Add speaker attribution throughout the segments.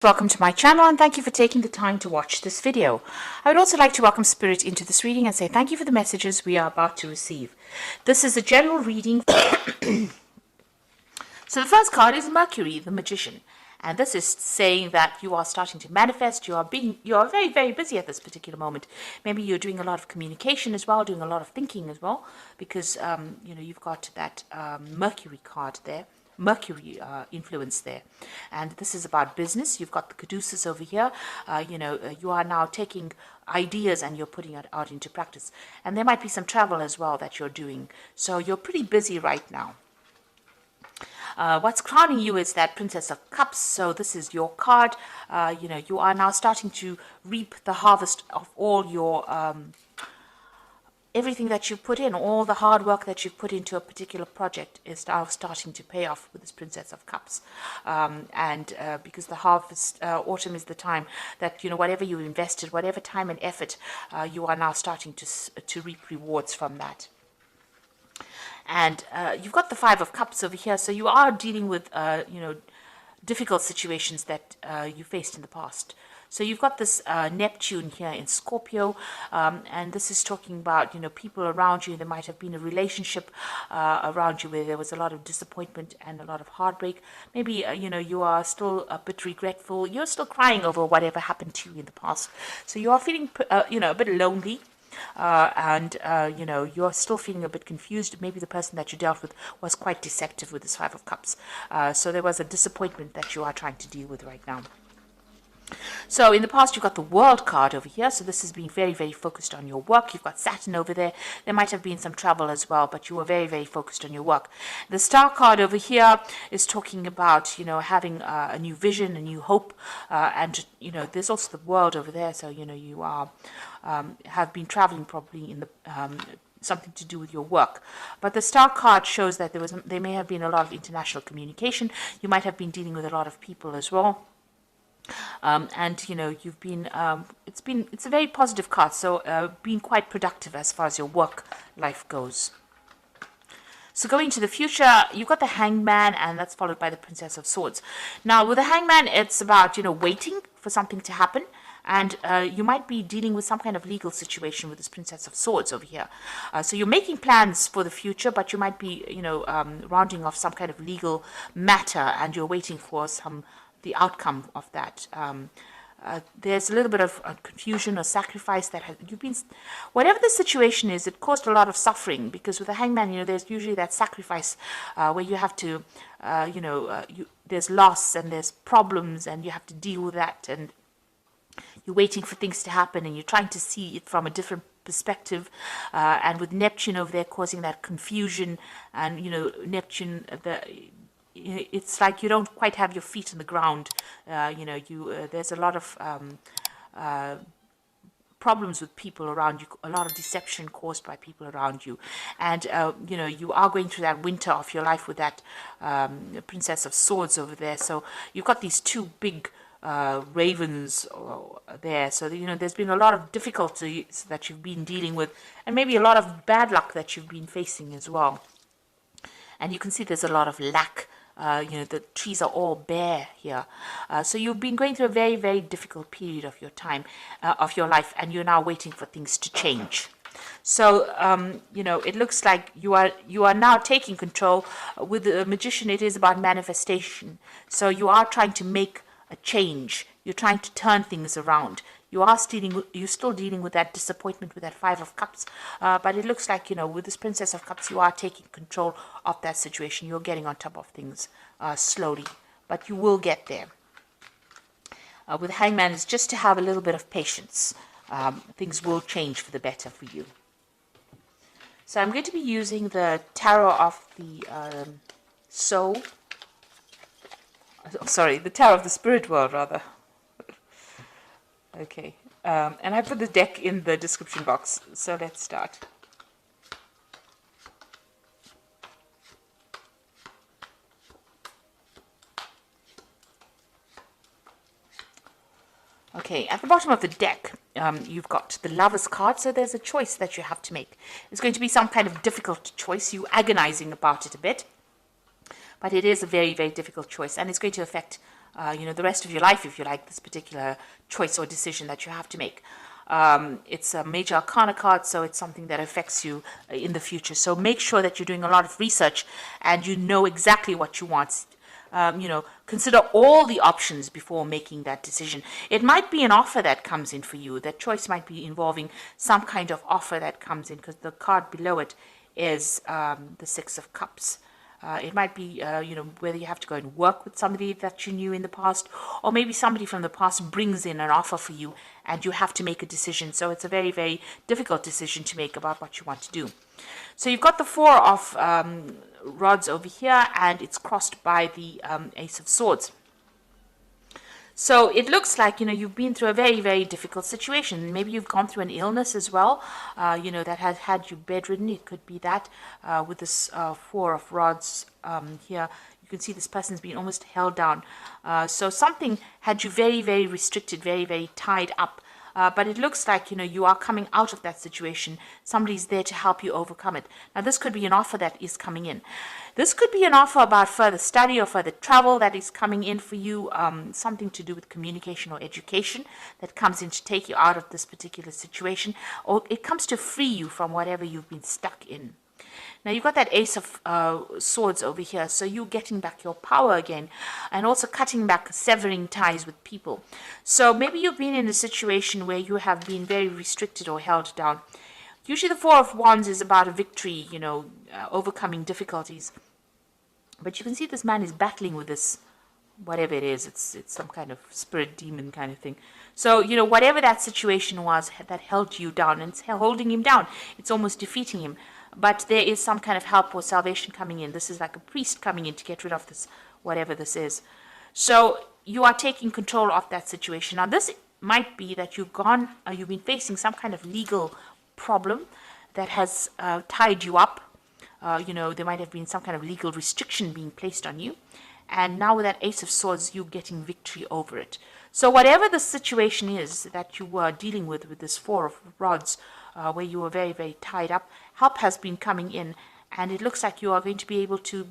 Speaker 1: Welcome to my channel and thank you for taking the time to watch this video. I would also like to welcome Spirit into this reading and say thank you for the messages we are about to receive. This is a general reading. So the first card is Mercury, the Magician. And this is saying that you are starting to manifest, you are very, very busy at this particular moment. Maybe you're doing a lot of communication as well, doing a lot of thinking as well, because you've got that Mercury card there. Mercury influence there, and this is about business. You've got the caduceus over here. You are now taking ideas and you're putting it out into practice, and there might be some travel as well that you're doing, so you're pretty busy right now. What's crowning you is that Princess of Cups. So this is your card. You are now starting to reap the harvest of all your everything that you put in, all the hard work that you've put into a particular project is now starting to pay off with this Princess of Cups. Because the harvest, autumn is the time that, whatever you invested, whatever time and effort, you are now starting to reap rewards from that. And you've got the Five of Cups over here, so you are dealing with, difficult situations that you faced in the past. So you've got this Neptune here in Scorpio, and this is talking about, people around you. There might have been a relationship around you where there was a lot of disappointment and a lot of heartbreak. Maybe, you are still a bit regretful. You're still crying over whatever happened to you in the past. So you are feeling, a bit lonely. You're still feeling a bit confused. Maybe the person that you dealt with was quite deceptive with this Five of Cups. So there was a disappointment that you are trying to deal with right now. So in the past, you've got the World card over here. So this is being very, very focused on your work. You've got Saturn over there. There might have been some travel as well, but you were very, very focused on your work. The Star card over here is talking about, having a new vision, a new hope. There's also the World over there. So, you are have been traveling probably in the something to do with your work. But the Star card shows that there may have been a lot of international communication. You might have been dealing with a lot of people as well. You've been it's a very positive card, so being quite productive as far as your work life goes. So going to the future, you've got the Hangman, and that's followed by the Princess of Swords. Now with the Hangman, it's about waiting for something to happen, and you might be dealing with some kind of legal situation with this Princess of Swords over here. So you're making plans for the future, but you might be rounding off some kind of legal matter, and you're waiting for the outcome of that. There's a little bit of confusion or sacrifice that you've been, whatever the situation is, it caused a lot of suffering, because with the Hangman, there's usually that sacrifice where you have to, there's loss and there's problems and you have to deal with that, and you're waiting for things to happen and you're trying to see it from a different perspective, and with Neptune over there causing that confusion, and Neptune, it's like you don't quite have your feet on the ground. There's a lot of problems with people around you, a lot of deception caused by people around you, and you are going through that winter of your life with that Princess of Swords over there. So you've got these two big ravens there, so there's been a lot of difficulties that you've been dealing with, and maybe a lot of bad luck that you've been facing as well. And you can see there's a lot of lack. The trees are all bare here. So you've been going through a very, very difficult period of your time, of your life, and you're now waiting for things to change. So, it looks like you are now taking control. With the Magician, it is about manifestation. So you are trying to make a change. You're trying to turn things around. You're still dealing with that disappointment with that Five of Cups, but it looks like, with this Princess of Cups, you are taking control of that situation. You're getting on top of things slowly, but you will get there. With Hangman, it's just to have a little bit of patience. Things will change for the better for you. So I'm going to be using the Tarot of the Soul. Sorry, the Tarot of the Spirit World, rather. Okay, and I put the deck in the description box, so let's start. Okay, at the bottom of the deck, you've got the Lover's card, so there's a choice that you have to make. It's going to be some kind of difficult choice, you agonizing about it a bit, but it is a very, very difficult choice, and it's going to affect the rest of your life, if you like, this particular choice or decision that you have to make. It's a major arcana card, so it's something that affects you in the future. So make sure that you're doing a lot of research and you know exactly what you want. Consider all the options before making that decision. It might be an offer that comes in for you. That choice might be involving some kind of offer that comes in, because the card below it is the Six of Cups. It might be, whether you have to go and work with somebody that you knew in the past, or maybe somebody from the past brings in an offer for you and you have to make a decision. So it's a very, very difficult decision to make about what you want to do. So you've got the Four of Rods over here, and it's crossed by the Ace of Swords. So it looks like, you've been through a very, very difficult situation. Maybe you've gone through an illness as well, that has had you bedridden. It could be that with this Four of Rods here. You can see this person's been almost held down. So something had you very, very restricted, very, very tied up. But it looks like, you are coming out of that situation. Somebody's there to help you overcome it. Now, this could be an offer that is coming in. This could be an offer about further study or further travel that is coming in for you, something to do with communication or education that comes in to take you out of this particular situation, or it comes to free you from whatever you've been stuck in. Now, you've got that Ace of Swords over here, so you're getting back your power again, and also cutting back, severing ties with people. So maybe you've been in a situation where you have been very restricted or held down. Usually the Four of Wands is about a victory, overcoming difficulties. But you can see this man is battling with this, whatever it is. It's some kind of spirit demon kind of thing. So, whatever that situation was that held you down, and it's holding him down, it's almost defeating him. But there is some kind of help or salvation coming in. This is like a priest coming in to get rid of this, whatever this is. So you are taking control of that situation. Now, this might be that you've been facing some kind of legal problem that has tied you up. There might have been some kind of legal restriction being placed on you. And now with that Ace of Swords, you're getting victory over it. So whatever the situation is that you were dealing with this Four of Rods, where you were very, very tied up, help has been coming in. And it looks like you are going to be able to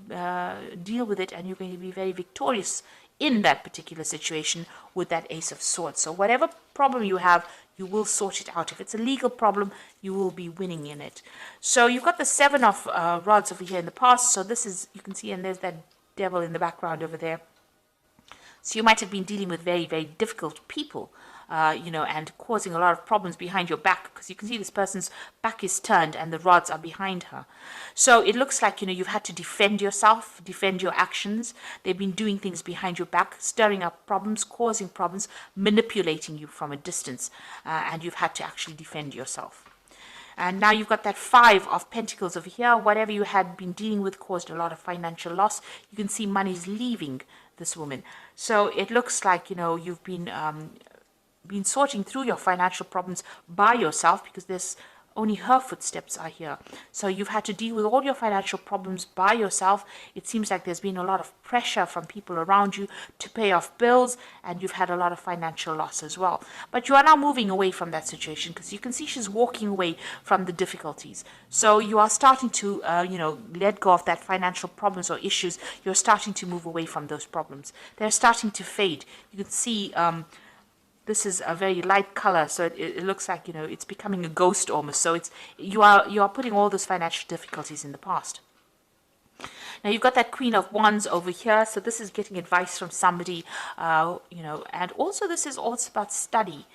Speaker 1: deal with it, and you're going to be very victorious in that particular situation with that Ace of Swords. So whatever problem you have, you will sort it out. If it's a legal problem, you will be winning in it. So you've got the Seven of Rods over here in the past. So this is, you can see, and there's that devil in the background over there. So you might have been dealing with very, very difficult people, and causing a lot of problems behind your back, because you can see this person's back is turned and the rods are behind her. So it looks like, you've had to defend yourself, defend your actions. They've been doing things behind your back, stirring up problems, causing problems, manipulating you from a distance, and you've had to actually defend yourself. And now you've got that Five of Pentacles over here. Whatever you had been dealing with caused a lot of financial loss. You can see money's leaving this woman. So it looks like, you've been sorting through your financial problems by yourself, because there's only her footsteps are here. So you've had to deal with all your financial problems by yourself. It seems like there's been a lot of pressure from people around you to pay off bills, and you've had a lot of financial loss as well. But you are now moving away from that situation, because you can see she's walking away from the difficulties. So you are starting to, let go of that financial problems or issues. You're starting to move away from those problems. They're starting to fade. You can see, this is a very light color, so it looks like, it's becoming a ghost almost. So you are putting all those financial difficulties in the past. Now you've got that Queen of Wands over here. So this is getting advice from somebody, and also this is also about study.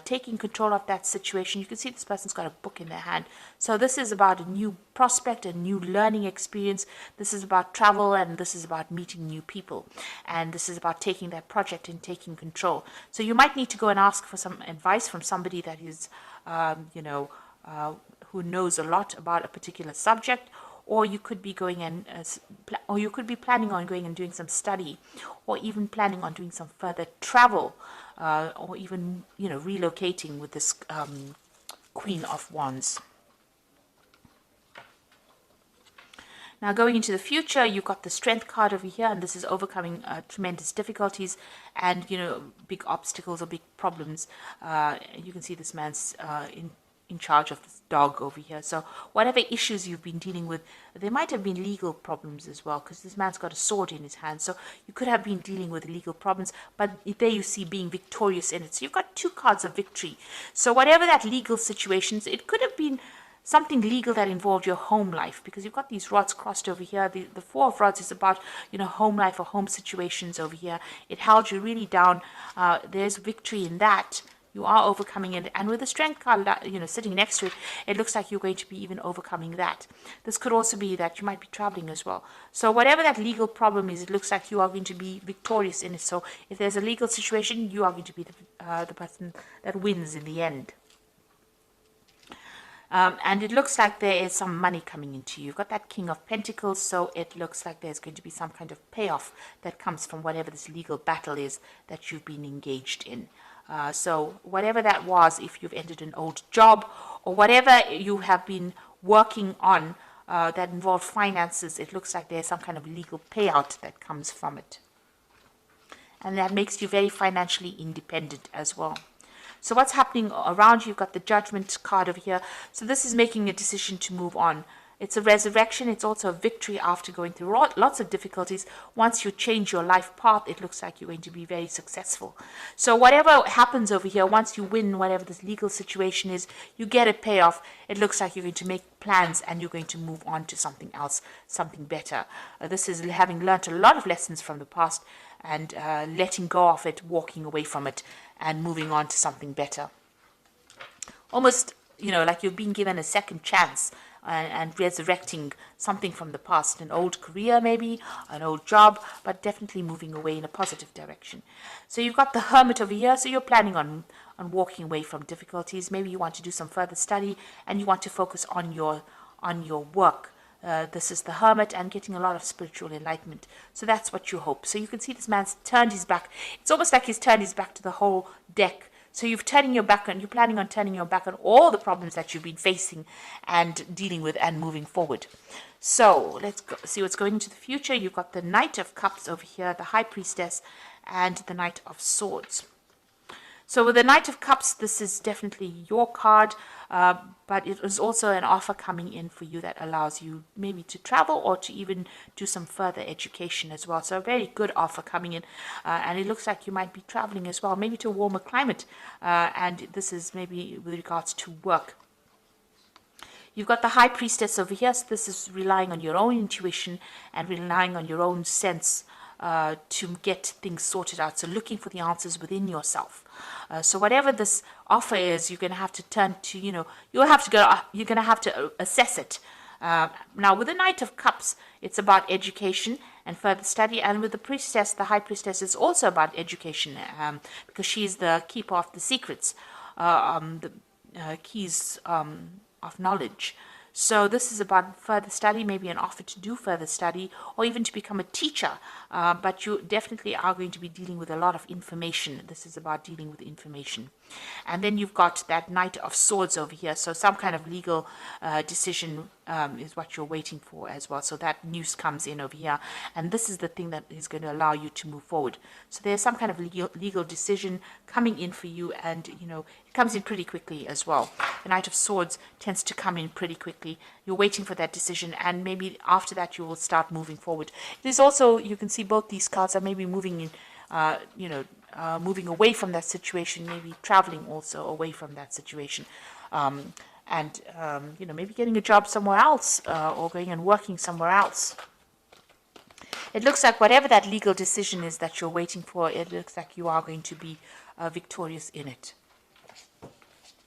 Speaker 1: Taking control of that situation. You can see this person's got a book in their hand. So this is about a new prospect, a new learning experience. This is about travel, and this is about meeting new people. And this is about taking that project and taking control. So you might need to go and ask for some advice from somebody that is, who knows a lot about a particular subject. Or you could be going and, or you could be planning on going and doing some study, or even planning on doing some further travel, or even, relocating with this Queen of Wands. Now, going into the future, you've got the Strength card over here, and this is overcoming tremendous difficulties and, big obstacles or big problems. You can see this man's in charge of this dog over here. So whatever issues you've been dealing with, there might have been legal problems as well, because this man's got a sword in his hand. So you could have been dealing with legal problems, but there you see being victorious in it. So you've got 2 cards of victory. So whatever that legal situations, it could have been something legal that involved your home life, because you've got these rods crossed over here. The 4 of rods is about, home life or home situations over here. It held you really down. There's victory in that. You are overcoming it. And with the strength card, sitting next to it, it looks like you're going to be even overcoming that. This could also be that you might be traveling as well. So whatever that legal problem is, it looks like you are going to be victorious in it. So if there's a legal situation, you are going to be the person that wins in the end. And it looks like there is some money coming into you. You've got that King of Pentacles, so it looks like there's going to be some kind of payoff that comes from whatever this legal battle is that you've been engaged in. So whatever that was, if you've ended an old job or whatever you have been working on that involved finances, it looks like there's some kind of legal payout that comes from it. And that makes you very financially independent as well. So what's happening around you? You've got the Judgment card over here. So this is making a decision to move on. It's a resurrection. It's also a victory after going through lots of difficulties. Once you change your life path, it looks like you're going to be very successful. So whatever happens over here, once you win whatever this legal situation is, you get a payoff. It looks like you're going to make plans and you're going to move on to something else, something better. This is having learned a lot of lessons from the past and letting go of it, walking away from it and moving on to something better. Almost, like you've been given a second chance and resurrecting something from the past, an old career maybe, an old job, but definitely moving away in a positive direction. So you've got the Hermit over here, so you're planning on walking away from difficulties. Maybe you want to do some further study and you want to focus on your work. This is the Hermit and getting a lot of spiritual enlightenment. So that's what you hope. So you can see this man's turned his back. It's almost like he's turned his back to the whole deck. So you're planning on turning your back on all the problems that you've been facing and dealing with and moving forward. So let's see what's going into the future. You've got the Knight of Cups over here, the High Priestess, and the Knight of Swords. So with the Knight of Cups, this is definitely your card, but it is also an offer coming in for you that allows you maybe to travel or to even do some further education as well. So a very good offer coming in, and it looks like you might be traveling as well, maybe to a warmer climate, and this is maybe with regards to work. You've got the High Priestess over here, so this is relying on your own intuition and relying on your own sense to get things sorted out. So looking for the answers within yourself. So whatever this offer is, you're going to have to turn to, you're going to have to assess it. Now with the Knight of Cups, it's about education and further study. And with the Priestess, the High Priestess, is also about education because she's the keeper of the secrets, the keys of knowledge. So this is about further study, maybe an offer to do further study or even to become a teacher. But you definitely are going to be dealing with a lot of information. This is about dealing with information. And then you've got that Knight of Swords over here. So some kind of legal decision is what you're waiting for as well. So that news comes in over here. And this is the thing that is going to allow you to move forward. So there's some kind of legal decision coming in for you. And, it comes in pretty quickly as well. The Knight of Swords tends to come in pretty quickly. You're waiting for that decision. And maybe after that, you will start moving forward. There's also, you can see both these cards are maybe moving in, moving away from that situation, maybe traveling also away from that situation. Maybe getting a job somewhere else or going and working somewhere else. It looks like whatever that legal decision is that you're waiting for, it looks like you are going to be victorious in it.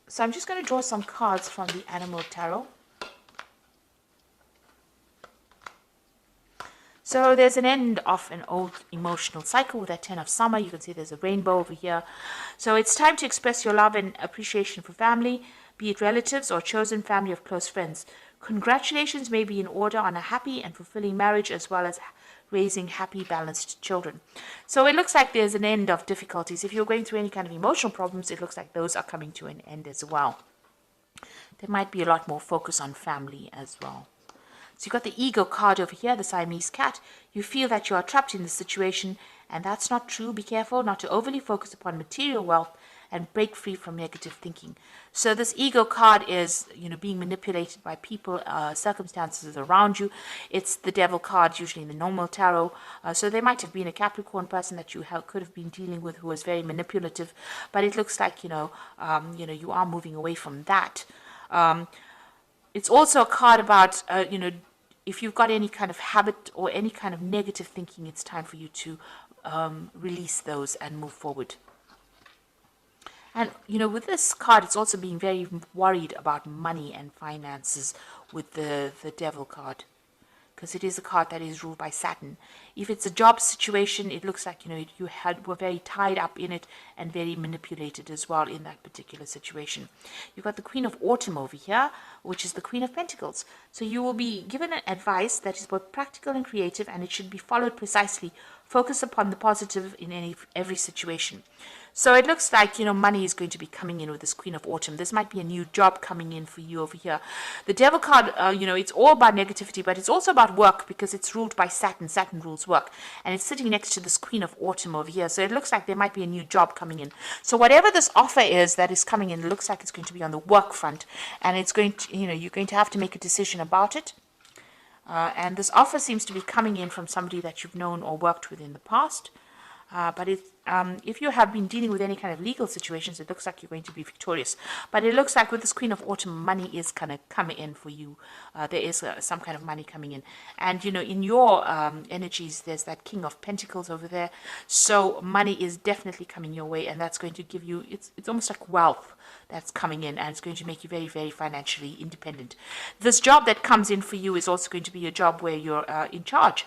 Speaker 1: So I'm just going to draw some cards from the Animal Tarot. So there's an end of an old emotional cycle with that 10 of Summer. You can see there's a rainbow over here. So it's time to express your love and appreciation for family, be it relatives or chosen family of close friends. Congratulations may be in order on a happy and fulfilling marriage as well as raising happy, balanced children. So it looks like there's an end of difficulties. If you're going through any kind of emotional problems, it looks like those are coming to an end as well. There might be a lot more focus on family as well. So you've got the Ego card over here, the Siamese cat. You feel that you are trapped in this situation, and that's not true. Be careful not to overly focus upon material wealth and break free from negative thinking. So this ego card is, being manipulated by people, circumstances around you. It's the devil card, usually in the normal tarot. So there might have been a Capricorn person that you could have been dealing with who was very manipulative, but it looks like, you are moving away from that. It's also a card about, if you've got any kind of habit or any kind of negative thinking, it's time for you to release those and move forward. And, with this card, it's also being very worried about money and finances with the devil card, because it is a card that is ruled by Saturn. If it's a job situation, it looks like, you were very tied up in it and very manipulated as well in that particular situation. You've got the Queen of Autumn over here, which is the Queen of Pentacles. So you will be given an advice that is both practical and creative, and it should be followed precisely. Focus upon the positive in every situation. So it looks like, money is going to be coming in with this Queen of Autumn. This might be a new job coming in for you over here. The Devil card, it's all about negativity, but it's also about work, because it's ruled by Saturn. Saturn rules work. And it's sitting next to this Queen of Autumn over here. So it looks like there might be a new job coming in. So whatever this offer is that is coming in, it looks like it's going to be on the work front. And it's going to, you're going to have to make a decision about it. And this offer seems to be coming in from somebody that you've known or worked with in the past. But if you have been dealing with any kind of legal situations, it looks like you're going to be victorious. But it looks like with this Queen of Autumn, money is kind of coming in for you. There is some kind of money coming in. And, in your energies, there's that King of Pentacles over there. So money is definitely coming your way, and that's going to give you, it's almost like wealth that's coming in, and it's going to make you very, very financially independent. This job that comes in for you is also going to be a job where you're in charge.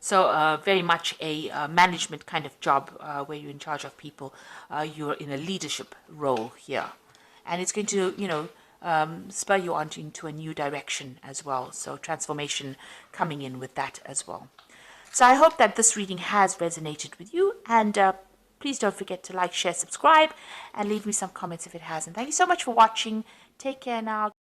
Speaker 1: So very much a management kind of job where you're in charge of people. You're in a leadership role here. And it's going to, spur you on into a new direction as well. So transformation coming in with that as well. So I hope that this reading has resonated with you. And please don't forget to like, share, subscribe, and leave me some comments if it hasn't. Thank you so much for watching. Take care now.